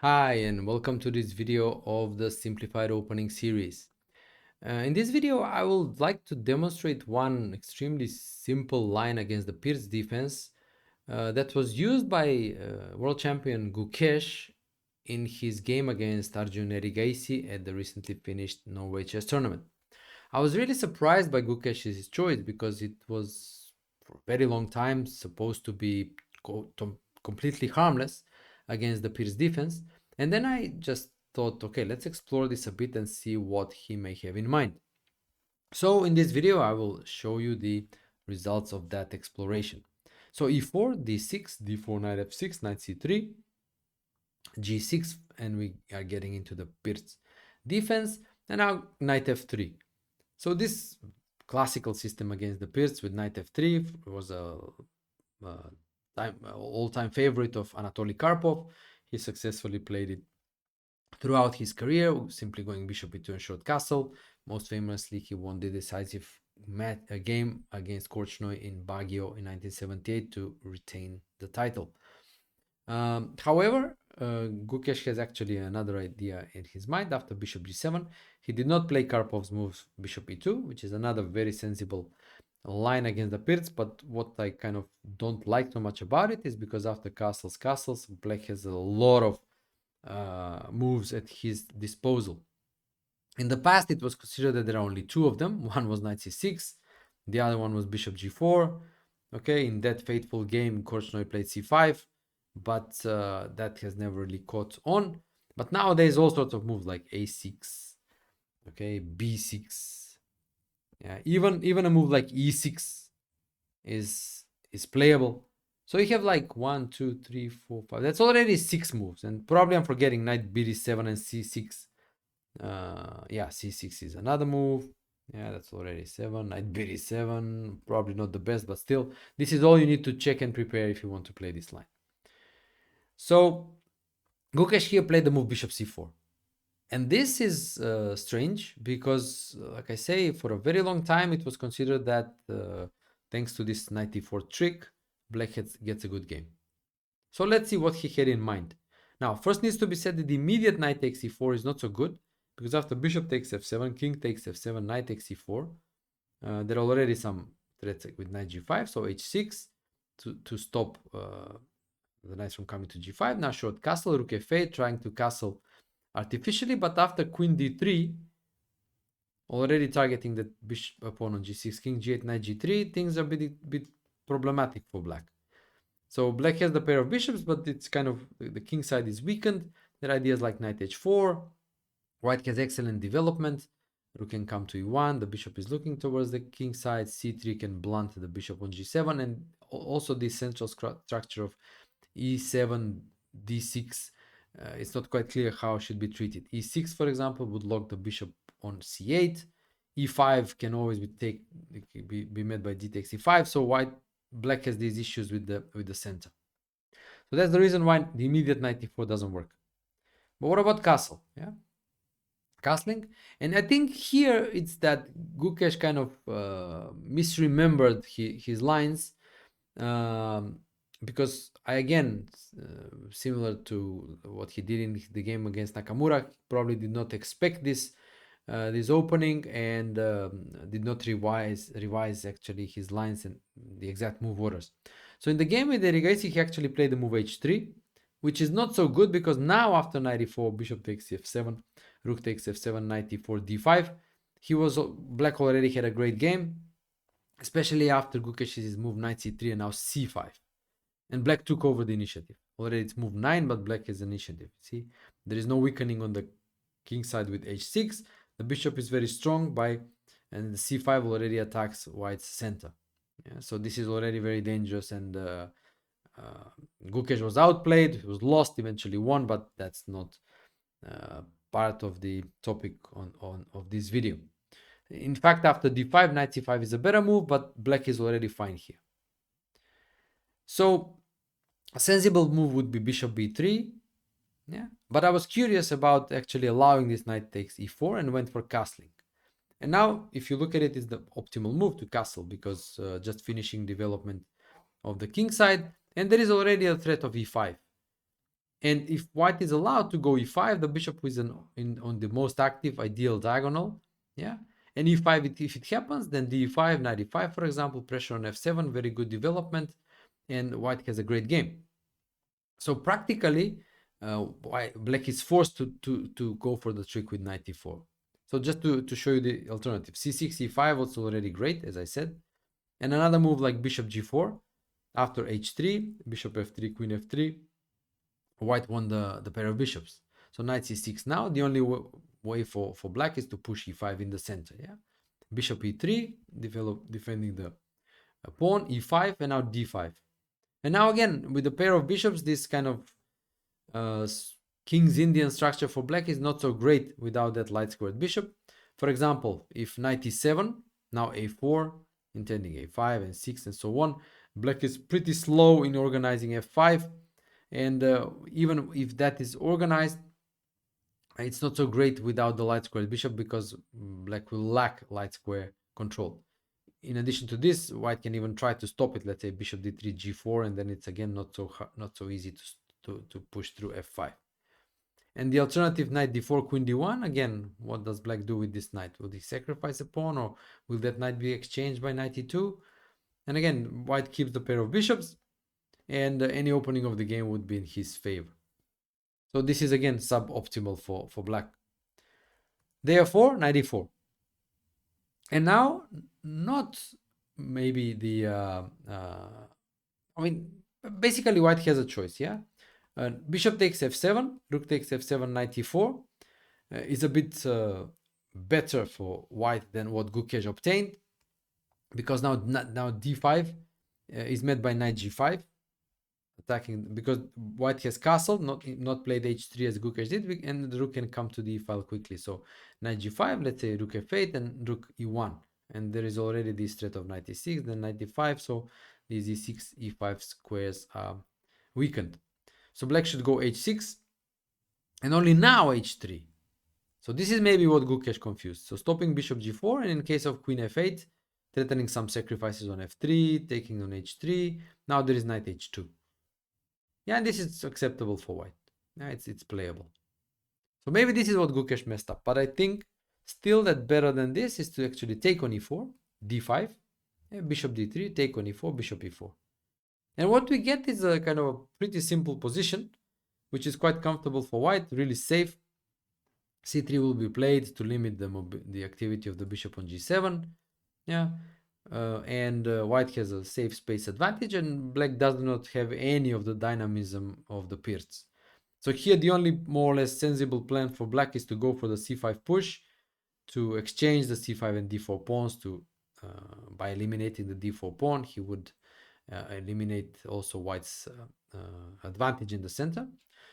Hi and welcome to this video of the Simplified opening series. In this video I would like to demonstrate one extremely simple line against the Pirc defense that was used by world champion Gukesh in his game against Arjun Erigaisi at the recently finished Norway chess tournament. I was really surprised by Gukesh's choice because it was for a very long time supposed to be completely harmless against the Pirc defense. And then I just thought, okay, let's explore this a bit and see what he may have in mind. So in this video, I will show you the results of that exploration. So e4, d6, d4, knight f6, knight c3, g6, and we are getting into the Pirc defense, and now knight f3. So this classical system against the Pirc with knight f3 was a all-time favorite of Anatoly Karpov. He successfully played it throughout his career, simply going bishop e2 and short castle. Most famously, he won the decisive game against Korchnoi in Baguio in 1978 to retain the title. However, Gukesh has actually another idea in his mind. After bishop g7, he did not play Karpov's move bishop e2, which is another very sensible line against the Pirc, but what I kind of don't like so much about it is because after castles, black has a lot of moves at his disposal. In the past, it was considered that there are only two of them. One was knight c6, the other one was bishop g4. Okay, in that fateful game, Korchnoi played c5, but that has never really caught on. But nowadays, all sorts of moves like a6, okay, b6, yeah, even a move like e6 is playable. So you have like 1, 2, 3, 4, 5. That's already 6 moves, and probably I'm forgetting knight bd7 and c6. Yeah, c6 is another move. Yeah, that's already 7. Knight bd7, probably not the best, but still, this is all you need to check and prepare if you want to play this line. So Gukesh here played the move bishop c4. And this is strange because, like I say, for a very long time it was considered that thanks to this knight e4 trick, black gets a good game. So let's see what he had in mind. Now, first needs to be said that the immediate knight takes e4 is not so good because after bishop takes f7, king takes f7, knight takes e4, there are already some threats with knight g5, so h6 to stop the knights from coming to g5. Now short castle, rook f8, trying to castle artificially, but after queen d3, already targeting the bishop pawn on g6, king g8, knight g3, things are a bit problematic for black. So black has the pair of bishops, but it's kind of, the king side is weakened. There are ideas like knight h4, white has excellent development, rook can come to e1, the bishop is looking towards the king side, c3 can blunt the bishop on g7, and also the central structure of e7, d6, it's not quite clear how it should be treated. e6, for example, would lock the bishop on c8. e5 can always be met by d takes e5. So black has these issues with the center. So that's the reason why the immediate knight e4 doesn't work. But what about castle? Yeah, castling. And I think here it's that Gukesh kind of misremembered his lines. Because similar to what he did in the game against Nakamura, probably did not expect this opening and did not revise actually his lines and the exact move orders. So in the game with Erigaisi, he actually played the move h3, which is not so good because now after knight e4, bishop takes f7, rook takes f7, knight e4, d5. Black already had a great game, especially after Gukesh's move knight c3 and now c5. And black took over the initiative. Already it's move 9, but black has initiative. See, there is no weakening on the king side with h6. The bishop is very strong and the c5 already attacks white's center. Yeah, so this is already very dangerous, and Gukesh was outplayed. He was lost, eventually won, but that's not part of the topic of this video. In fact, after d5, knight c5 is a better move, but black is already fine here. So a sensible move would be bishop b3. Yeah, but I was curious about actually allowing this knight takes e4 and went for castling. And now, if you look at it, it's the optimal move to castle because just finishing development of the king side, and there is already a threat of e5. And if white is allowed to go e5, the bishop is on the most active ideal diagonal. Yeah. And e5, if it happens, then d5, knight e5, for example, pressure on f7, very good development, and white has a great game. So practically, black is forced to go for the trick with knight e4. So just to show you the alternative, c6, e5 was already great, as I said. And another move like bishop g4, after h3, bishop f3, queen f3, white won the pair of bishops. So knight c6 now, the only way for black is to push e5 in the center, yeah? Bishop e3, defending the pawn, e5, and now d5. And now again, with the pair of bishops, this kind of King's Indian structure for black is not so great without that light squared bishop. For example, if knight e7, now a4, intending a5 and 6 and so on, black is pretty slow in organizing f5. And even if that is organized, it's not so great without the light squared bishop because black will lack light square control. In addition to this, white can even try to stop it. Let's say bishop d3, g4, and then it's again not so easy to push through f5. And the alternative, knight d4, queen d1, again, what does black do with this knight? Will he sacrifice a pawn, or will that knight be exchanged by knight e2? And again, white keeps the pair of bishops, and any opening of the game would be in his favor. So this is again suboptimal for black. Therefore, knight e4. And now, not maybe the I mean, basically white has a choice, yeah? Bishop takes f7, rook takes f7, knight e4 is a bit better for white than what Gukesh obtained, because now d5 is met by knight g5, attacking, because white has castle, not played h3 as Gukesh did, and the rook can come to the e-file quickly. So knight g5, let's say rook f8 and rook e1, and there is already this threat of knight e6, then knight d5, so these e6, e5 squares are weakened. So black should go h6, and only now h3. So this is maybe what Gukesh confused. So stopping bishop g4, and in case of queen f8, threatening some sacrifices on f3, taking on h3. Now there is knight h2. Yeah, and this is acceptable for white. Yeah, it's playable. So maybe this is what Gukesh messed up. But I think still that better than this is to actually take on e4, d5, yeah, bishop d3, take on e4, bishop e4. And what we get is a kind of a pretty simple position, which is quite comfortable for white, really safe. c3 will be played to limit the activity of the bishop on g7. Yeah. And white has a safe space advantage, and black does not have any of the dynamism of the Pirc. So here the only more or less sensible plan for black is to go for the c5 push, to exchange the c5 and d4 pawns to by eliminating the d4 pawn, he would eliminate also white's advantage in the center.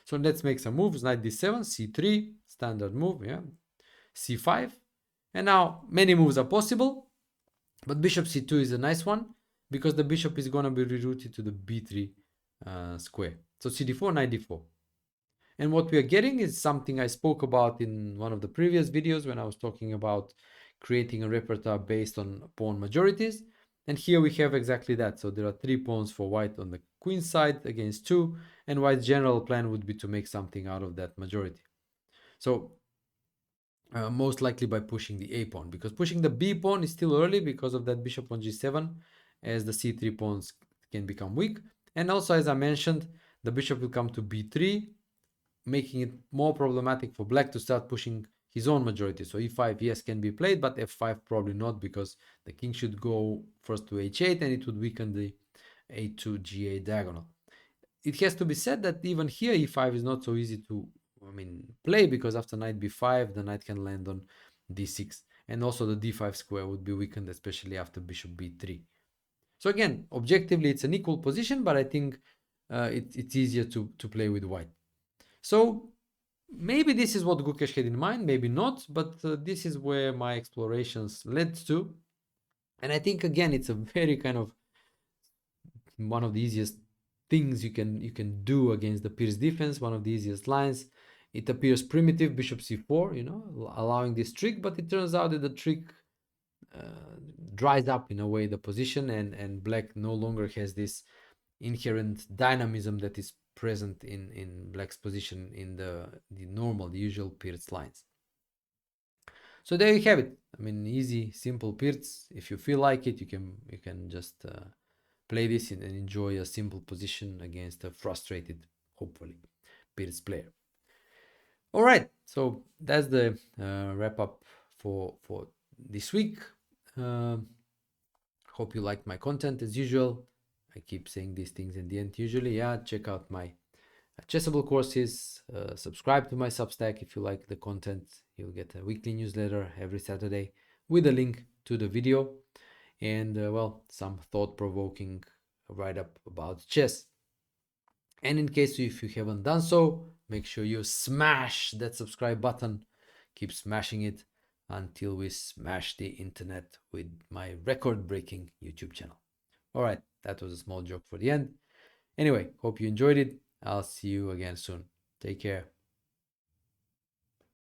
So let's make some moves. Knight d7, c3, standard move, yeah, c5, and now many moves are possible, but bishop c2 is a nice one because the bishop is going to be rerouted to the b3 square. So cd4, knight d4. And what we are getting is something I spoke about in one of the previous videos when I was talking about creating a repertoire based on pawn majorities. And here we have exactly that. So there are 3 pawns for white on the queen side against 2, and white's general plan would be to make something out of that majority. So most likely by pushing the a pawn, because pushing the b pawn is still early because of that bishop on g7, as the c3 pawns can become weak. And also, as I mentioned, the bishop will come to b3, making it more problematic for black to start pushing his own majority. So e5, yes, can be played, but f5 probably not, because the king should go first to h8 and it would weaken the a2 g8 diagonal. It has to be said that even here e5 is not so easy to play, because after knight b5 the knight can land on d6, and also the d5 square would be weakened, especially after bishop b3. So again, objectively it's an equal position, but I think it's easier to play with white. So maybe this is what Gukesh had in mind, maybe not, but this is where my explorations led to. And I think again it's a very kind of one of the easiest things you can do against the Pirc defense, one of the easiest lines. It appears primitive, bishop c4, allowing this trick, but it turns out that the trick dries up in a way the position, and black no longer has this inherent dynamism that is present in black's position in the normal, the usual Pirc lines. So there you have it. I mean, easy, simple Pircs. If you feel like it, you can just play this and enjoy a simple position against a frustrated, hopefully, Pirc player. All right, so that's the wrap up for this week. Hope you liked my content as usual. I keep saying these things in the end usually. Yeah, check out my Chessable courses. Subscribe to my Substack if you like the content. You'll get a weekly newsletter every Saturday with a link to the video and well, some thought-provoking write-up about chess. And in case if you haven't done so, make sure you smash that subscribe button. Keep smashing it until we smash the internet with my record-breaking YouTube channel. All right, that was a small joke for the end. Anyway, hope you enjoyed it. I'll see you again soon. Take care.